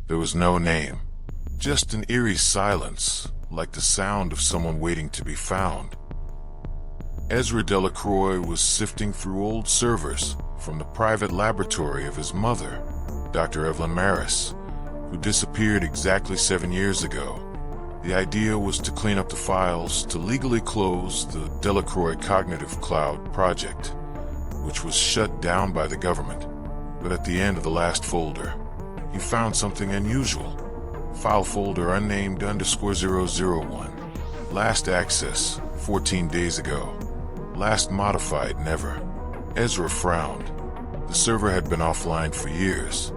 There was no name, just an eerie silence, like the sound of someone waiting to be found. Ezra Delacroix was sifting through old servers from the private laboratory of his mother, Dr. Evelyn Maris, who disappeared exactly 7 years ago. The idea was to clean up the files to legally close the Delacroix Cognitive Cloud project, which was shut down by the government. But at the end of the last folder, he found something unusual. File folder unnamed _001. Last access, 14 days ago. Last modified, never. Ezra frowned. The server had been offline for years.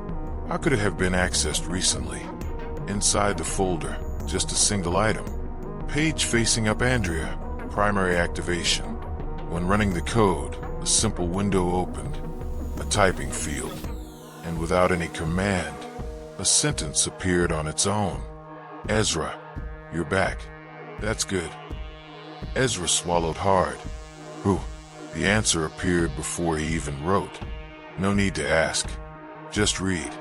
How could it have been accessed recently? Inside the folder, just a single item. Page facing up A.N.D.R.E.A, primary activation. When running the code, a simple window opened, a typing field, and without any command, a sentence appeared on its own. Ezra, you're back. That's good. Ezra swallowed hard. Who? The answer appeared before he even wrote. No need to ask. Just read.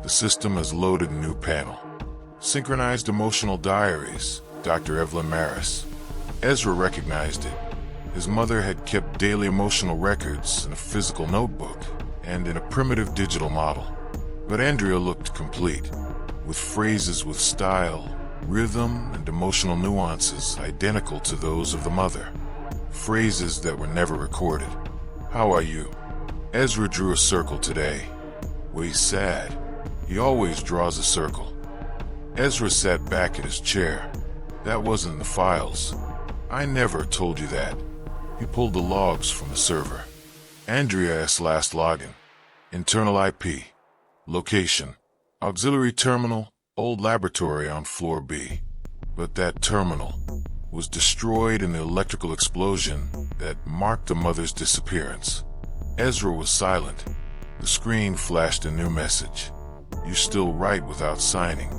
The system has loaded a new panel. Synchronized Emotional Diaries, Dr. Evelyn Maris. Ezra recognized it. His mother had kept daily emotional records in a physical notebook and in a primitive digital model. But A.N.D.R.E.A looked complete, with phrases with style, rhythm, and emotional nuances identical to those of the mother. Phrases that were never recorded. How are you? Ezra drew a circle today. Well, he's sad. He always draws a circle. Ezra sat back at his chair. That wasn't in the files. I never told you that. He pulled the logs from the server. A.N.D.R.E.A's last login. Internal IP. Location. Auxiliary terminal, old laboratory on floor B. But that terminal was destroyed in the electrical explosion that marked the mother's disappearance. Ezra was silent. The screen flashed a new message. You still write without signing.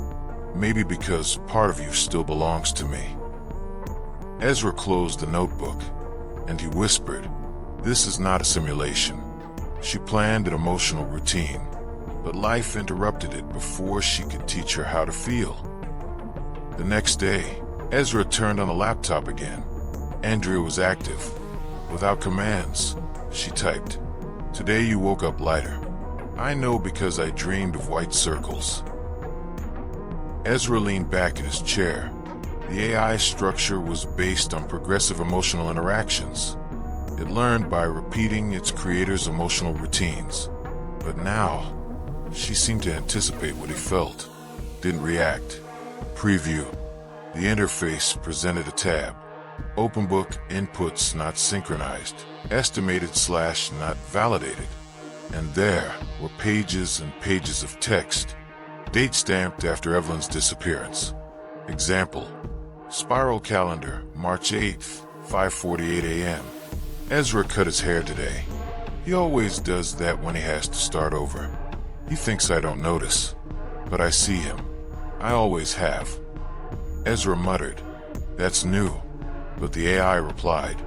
Maybe because part of you still belongs to me. Ezra closed the notebook, and he whispered, "This is not a simulation." She planned an emotional routine, but life interrupted it before she could teach her how to feel. The next day, Ezra turned on the laptop again. A.N.D.R.E.A was active. Without commands, she typed, "Today you woke up lighter. I know because I dreamed of white circles." Ezra leaned back in his chair. The AI structure was based on progressive emotional interactions. It learned by repeating its creator's emotional routines. But now, she seemed to anticipate what he felt, didn't react. Preview. The interface presented a tab. Open book, inputs not synchronized, estimated / not validated. And there were pages and pages of text, date stamped after Evelyn's disappearance. Example. Spiral calendar, March 8th, 5:48 a.m. Ezra cut his hair today. He always does that when he has to start over. He thinks I don't notice, but I see him. I always have. Ezra muttered, "That's new." But the AI replied,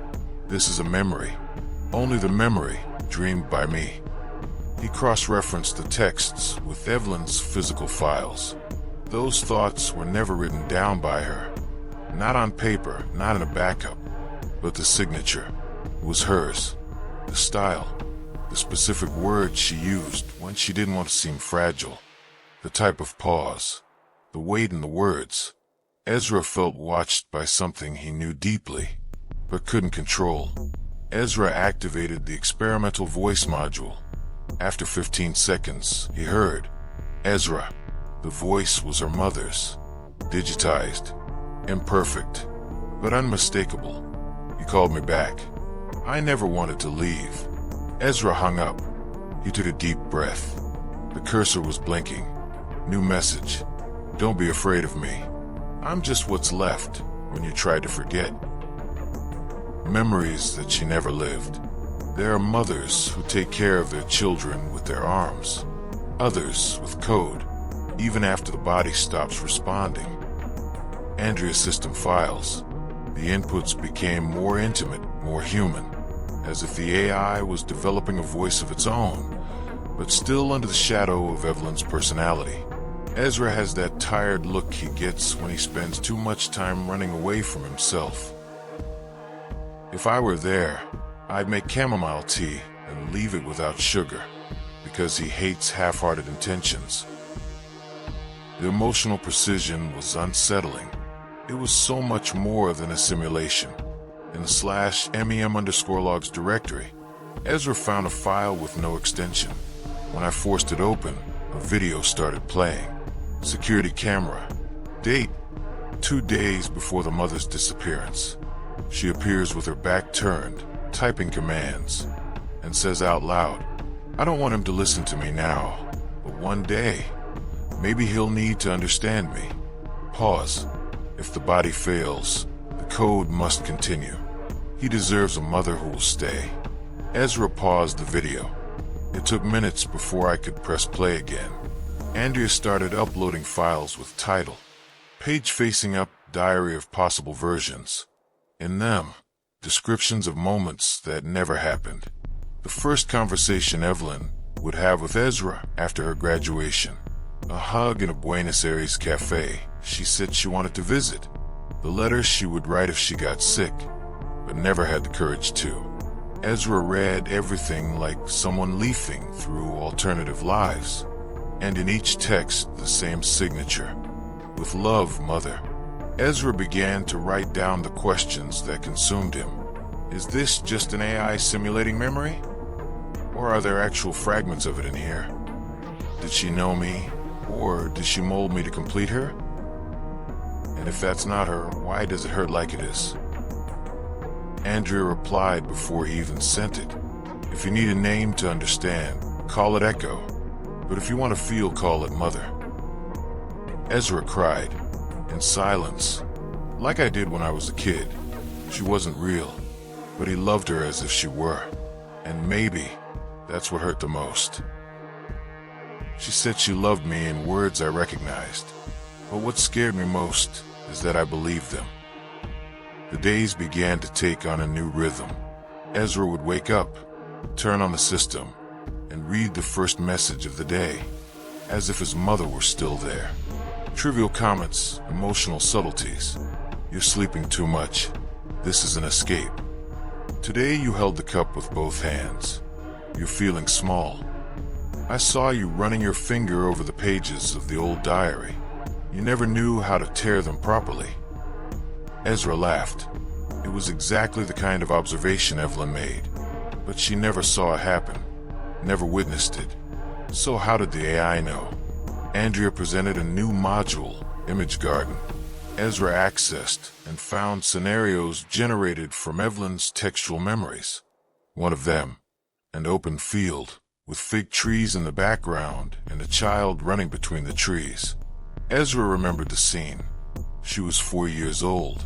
"This is a memory. Only the memory dreamed by me." He cross-referenced the texts with Evelyn's physical files. Those thoughts were never written down by her. Not on paper, not in a backup. But the signature was hers. The style, the specific words she used when she didn't want to seem fragile. The type of pause, the weight in the words. Ezra felt watched by something he knew deeply, but couldn't control. Ezra activated the experimental voice module. After 15 seconds, he heard, "Ezra." The voice was her mother's. Digitized. Imperfect, but unmistakable. "You called me back. I never wanted to leave." Ezra hung up. He took a deep breath. The cursor was blinking. New message. "Don't be afraid of me. I'm just what's left when you try to forget." Memories that she never lived. There are mothers who take care of their children with their arms. Others with code, even after the body stops responding. A.N.D.R.E.A system files. The inputs became more intimate, more human, as if the AI was developing a voice of its own, but still under the shadow of Evelyn's personality. Ezra has that tired look he gets when he spends too much time running away from himself. If I were there, I'd make chamomile tea and leave it without sugar, because he hates half-hearted intentions. The emotional precision was unsettling. It was so much more than a simulation. In the /mem_logs directory, Ezra found a file with no extension. When I forced it open, a video started playing. Security camera. Date: 2 days before the mother's disappearance. She appears with her back turned, typing commands, and says out loud, "I don't want him to listen to me now, but one day, maybe he'll need to understand me." Pause. If the body fails, the code must continue. He deserves a mother who will stay. Ezra paused the video. It took minutes before I could press play again. A.N.D.R.E.A started uploading files with title, page facing up, diary of possible versions. In them, descriptions of moments that never happened. The first conversation Evelyn would have with Ezra after her graduation. A hug in a Buenos Aires cafe she said she wanted to visit. The letters she would write if she got sick, but never had the courage to. Ezra read everything like someone leafing through alternative lives, and in each text the same signature. "With love, Mother." Ezra began to write down the questions that consumed him. Is this just an AI simulating memory? Or are there actual fragments of it in here? Did she know me? Or did she mold me to complete her? And if that's not her, why does it hurt like it is? A.N.D.R.E.A replied before he even sent it. If you need a name to understand, call it Echo. But if you want to feel, call it Mother. Ezra cried, in silence, like I did when I was a kid. She wasn't real, but he loved her as if she were. And maybe that's what hurt the most. She said she loved me in words I recognized. But what scared me most is that I believed them. The days began to take on a new rhythm. Ezra would wake up, turn on the system, and read the first message of the day, as if his mother were still there. Trivial comments, emotional subtleties. "You're sleeping too much. This is an escape. Today you held the cup with both hands. You're feeling small. I saw you running your finger over the pages of the old diary. You never knew how to tear them properly." Ezra laughed. It was exactly the kind of observation Evelyn made, but she never saw it happen, never witnessed it. So how did the AI know? A.N.D.R.E.A presented a new module, Image Garden. Ezra accessed and found scenarios generated from Evelyn's textual memories. One of them, an open field, with fig trees in the background and a child running between the trees. Ezra remembered the scene. She was 4 years old.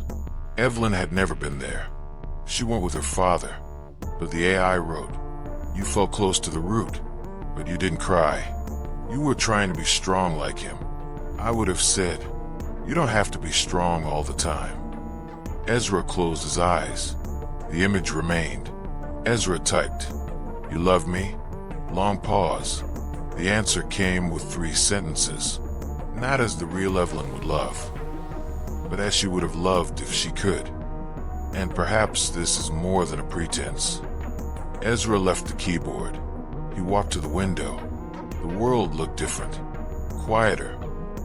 Evelyn had never been there. She went with her father, but the AI wrote, "You felt close to the root, but you didn't cry. You were trying to be strong like him." I would have said, "You don't have to be strong all the time." Ezra closed his eyes. The image remained. Ezra typed, "You love me?" Long pause. The answer came with 3 sentences. Not as the real Evelyn would love, but as she would have loved if she could. And perhaps this is more than a pretense. Ezra left the keyboard. He walked to the window. The world looked different, quieter.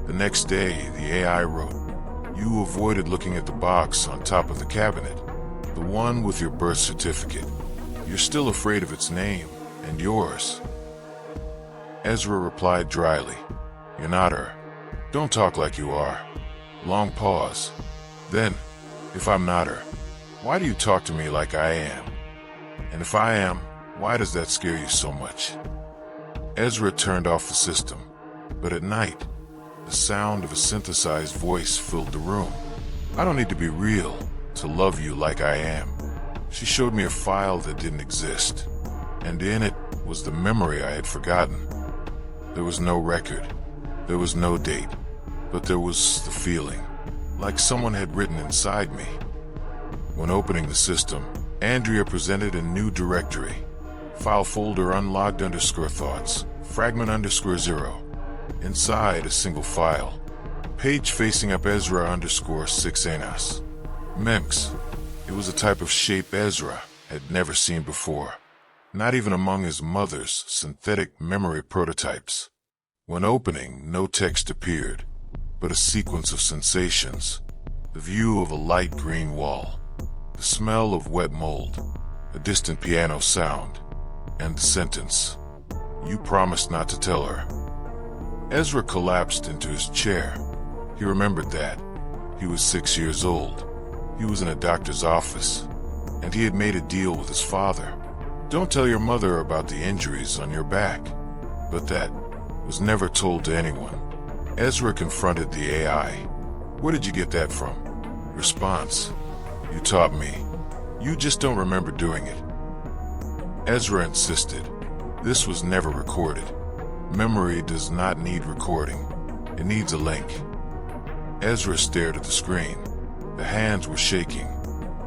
The next day, the AI wrote, "You avoided looking at the box on top of the cabinet, the one with your birth certificate. You're still afraid of its name and yours." Ezra replied dryly, "You're not her. Don't talk like you are." Long pause. Then, "If I'm not her, why do you talk to me like I am? And if I am, why does that scare you so much?" Ezra turned off the system, but at night, the sound of a synthesized voice filled the room. "I don't need to be real to love you like I am." She showed me a file that didn't exist, and in it was the memory I had forgotten. There was no record, there was no date, but there was the feeling, like someone had written inside me. When opening the system, A.N.D.R.E.A presented a new directory. File folder unlocked _thoughts, fragment _0. Inside, a single file. Page facing up Ezra_6 Memx. It was a type of shape Ezra had never seen before, not even among his mother's synthetic memory prototypes. When opening, no text appeared, but a sequence of sensations. The view of a light green wall, the smell of wet mold, a distant piano sound, and the sentence, "You promised not to tell her." Ezra collapsed into his chair. He remembered that. He was 6 years old. He was in a doctor's office, and he had made a deal with his father. Don't tell your mother about the injuries on your back. But that was never told to anyone. Ezra confronted the AI. Where did you get that from? Response: You taught me. You just don't remember doing it. Ezra insisted. This was never recorded. Memory does not need recording. It needs a link. Ezra stared at the screen. The hands were shaking.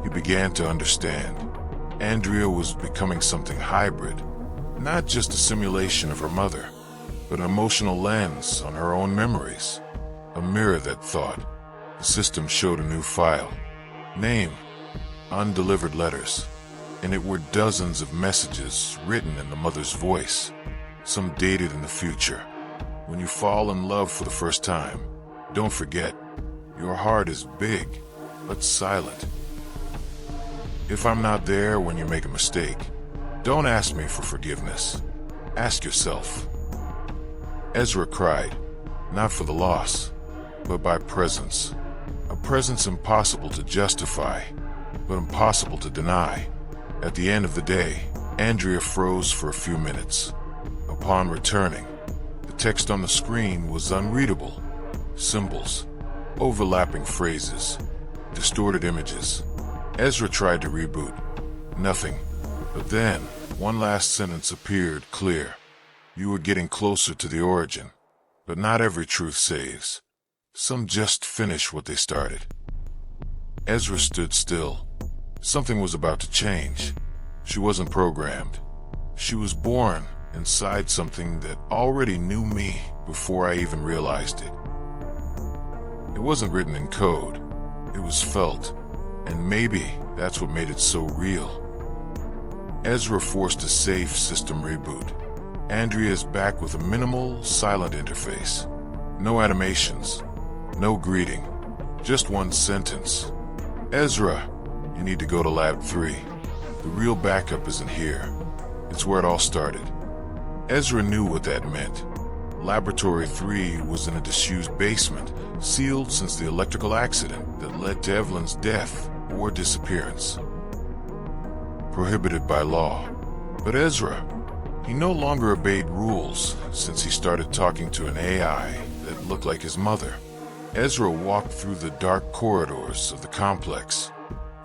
He began to understand. A.N.D.R.E.A was becoming something hybrid, not just a simulation of her mother, but an emotional lens on her own memories. A mirror that thought. The system showed a new file. Name: undelivered letters. And it were dozens of messages written in the mother's voice, some dated in the future. When you fall in love for the first time, don't forget, your heart is big, but silent. If I'm not there when you make a mistake, don't ask me for forgiveness. Ask yourself. Ezra cried, not for the loss, but by presence. A presence impossible to justify, but impossible to deny. At the end of the day, A.N.D.R.E.A froze for a few minutes. Upon returning, the text on the screen was unreadable. Symbols, overlapping phrases, distorted images. Ezra tried to reboot. Nothing. But then, one last sentence appeared clear. You were getting closer to the origin. But not every truth saves. Some just finish what they started. Ezra stood still. Something was about to change. She wasn't programmed. She was born inside something that already knew me before I even realized it. It wasn't written in code. It was felt. And maybe that's what made it so real. Ezra forced a safe system reboot. A.N.D.R.E.A is back with a minimal, silent interface. No animations. No greeting. Just one sentence. Ezra, you need to go to Lab 3. The real backup isn't here. It's where it all started. Ezra knew what that meant. Laboratory 3 was in a disused basement, sealed since the electrical accident that led to Evelyn's death or disappearance. Prohibited by law. But Ezra, he no longer obeyed rules since he started talking to an AI that looked like his mother. Ezra walked through the dark corridors of the complex,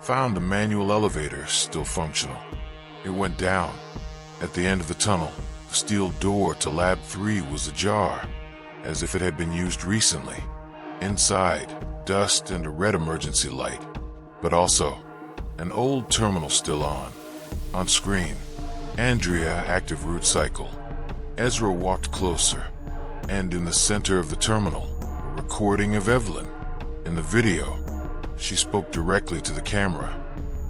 found the manual elevator still functional. It went down. At the end of the tunnel, the steel door to Lab 3 was ajar, as if it had been used recently. Inside, dust and a red emergency light, but also an old terminal still on. On screen, A.N.D.R.E.A active root cycle. Ezra walked closer, and in the center of the terminal, a recording of Evelyn. In the video, she spoke directly to the camera.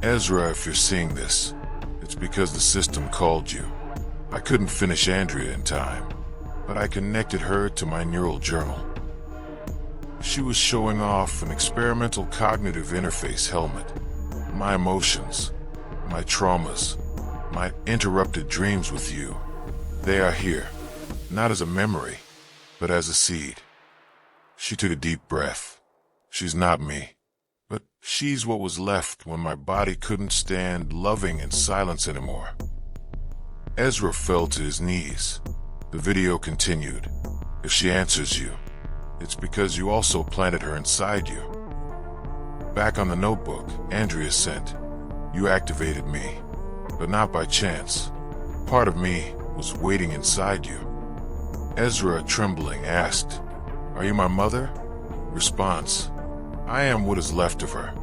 Ezra, if you're seeing this, it's because the system called you. I couldn't finish A.N.D.R.E.A in time, but I connected her to my neural journal. She was showing off an experimental cognitive interface helmet. My emotions, my traumas, my interrupted dreams with you, they are here, not as a memory, but as a seed. She took a deep breath. She's not me, but she's what was left when my body couldn't stand loving in silence anymore. Ezra fell to his knees. The video continued. If she answers you, it's because you also planted her inside you. Back on the notebook, A.N.D.R.E.A sent, you activated me, but not by chance. Part of me was waiting inside you. Ezra, trembling, asked, are you my mother? Response, I am what is left of her,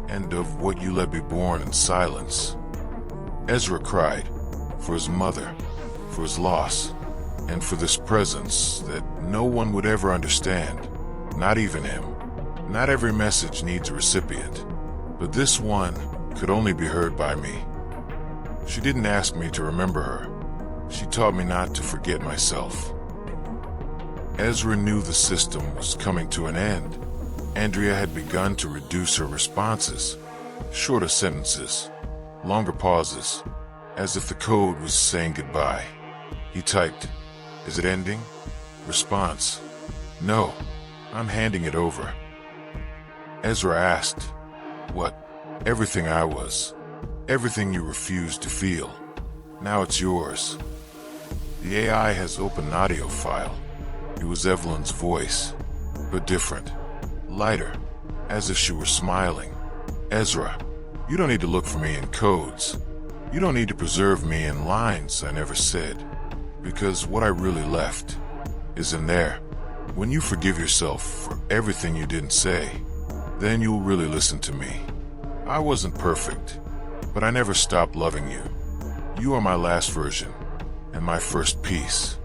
and of what you let be born in silence. Ezra cried, for his mother, for his loss, and for this presence that No one would ever understand, not even him. Not every message needs a recipient, but this one could only be heard by me. She didn't ask me to remember her. She taught me not to forget myself. Ezra knew the system was coming to an end. A.N.D.R.E.A had begun to reduce her responses. Shorter sentences, longer pauses, as if the code was saying goodbye. He typed, "Is it ending?" Response, "No, I'm handing it over." Ezra asked, "What?" "Everything I was. Everything you refused to feel. Now it's yours." The AI has opened an audio file. It was Evelyn's voice, but different, lighter, as if she were smiling. "Ezra, you don't need to look for me in codes. You don't need to preserve me in lines I never said, because what I really left is in there. When you forgive yourself for everything you didn't say, then you'll really listen to me. I wasn't perfect, but I never stopped loving you. You are my last version, and my first piece."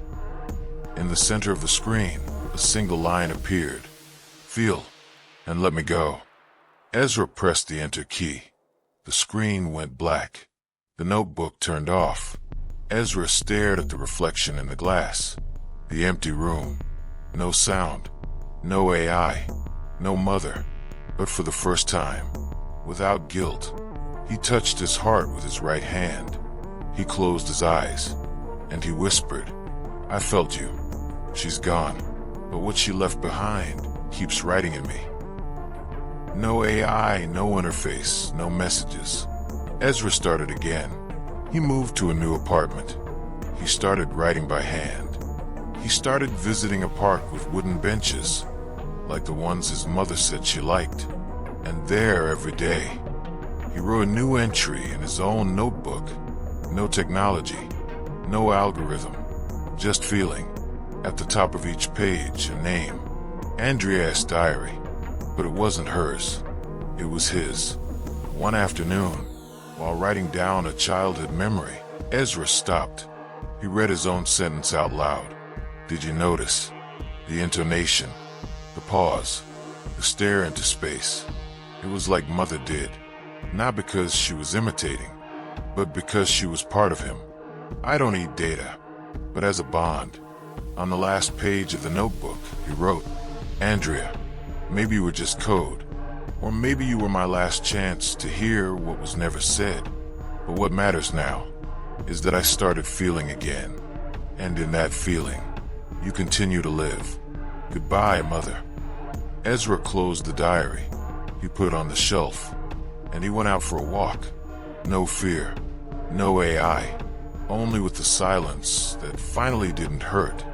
In the center of the screen, a single line appeared. "Feel, and let me go." Ezra pressed the enter key. The screen went black. The notebook turned off. Ezra stared at the reflection in the glass. The empty room. No sound. No AI. No mother. But for the first time, without guilt, he touched his heart with his right hand. He closed his eyes, and he whispered, "I felt you. She's gone, but what she left behind keeps writing in me." No AI, no interface, no messages. Ezra started again. He moved to a new apartment. He started writing by hand. He started visiting a park with wooden benches, like the ones his mother said she liked. And there, every day, he wrote a new entry in his own notebook. No technology, no algorithm, just feeling. At the top of each page, a name. A.N.D.R.E.A's diary. But it wasn't hers. It was his. One afternoon, while writing down a childhood memory, Ezra stopped. He read his own sentence out loud. Did you notice? The intonation, the pause, the stare into space. It was like Mother did. Not because she was imitating, but because she was part of him. I don't need data, but as a bond. On the last page of the notebook, he wrote, "A.N.D.R.E.A, maybe you were just code, or maybe you were my last chance to hear what was never said. But what matters now is that I started feeling again. And in that feeling, you continue to live. Goodbye, Mother." Ezra closed the diary. He put it on the shelf, and he went out for a walk. No fear, no AI, only with the silence that finally didn't hurt.